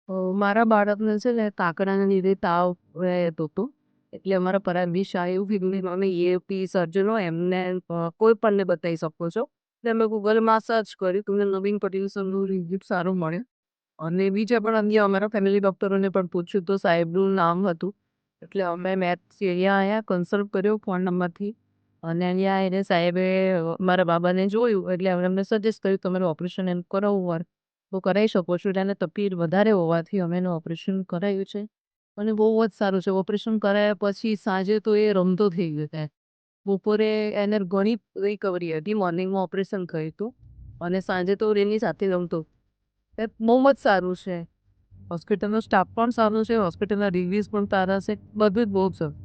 મારા બાળકને છે ને કાકડાના લીધે તાવ રહેતો હતો. એટલે અમારા પરામર્શ શાહ એવું કીધું કે તમે EFT સર્જન હોય એમને કોઈ પણને બતાવી શકો છો. એટલે અમે ગૂગલમાં સર્ચ કર્યું તમને નવીન પટેલ સરનું રિઝલ્ટ સારું મળે. અને બીજા પણ અન્ય અમારા ફેમિલી ડૉક્ટરોને પણ પૂછ્યું તો સાહેબનું નામ હતું. એટલે અમે મેથ્સથી અહીંયા આવ્યા, કન્સલ્ટ કર્યો ફોન નંબરથી. અને અહીંયા આવીને સાહેબે મારા બાબાને જોયું એટલે એમણે અમને સજેસ્ટ કર્યું તમારે ઓપરેશન એમ કરાવવું હોય તો કરાવી શકો છો. એટલે એને તકલીફ વધારે હોવાથી અમે એનું ઓપરેશન કરાવ્યું છે. અને બહુ જ સારું છે. ઓપરેશન કરાયા પછી સાંજે તો એ રમતો થઈ ગયો છે. બપોરે એને ઘણી રિકવરી હતી. મોર્નિંગમાં ઓપરેશન થયું હતું અને સાંજે તો એની સાથે રમતો. એ બહુ જ સારું છે. હોસ્પિટલનો સ્ટાફ પણ સારો છે, હોસ્પિટલના રિવ્યુઝ પણ સારા છે, બધું જ બહુ જ સારું.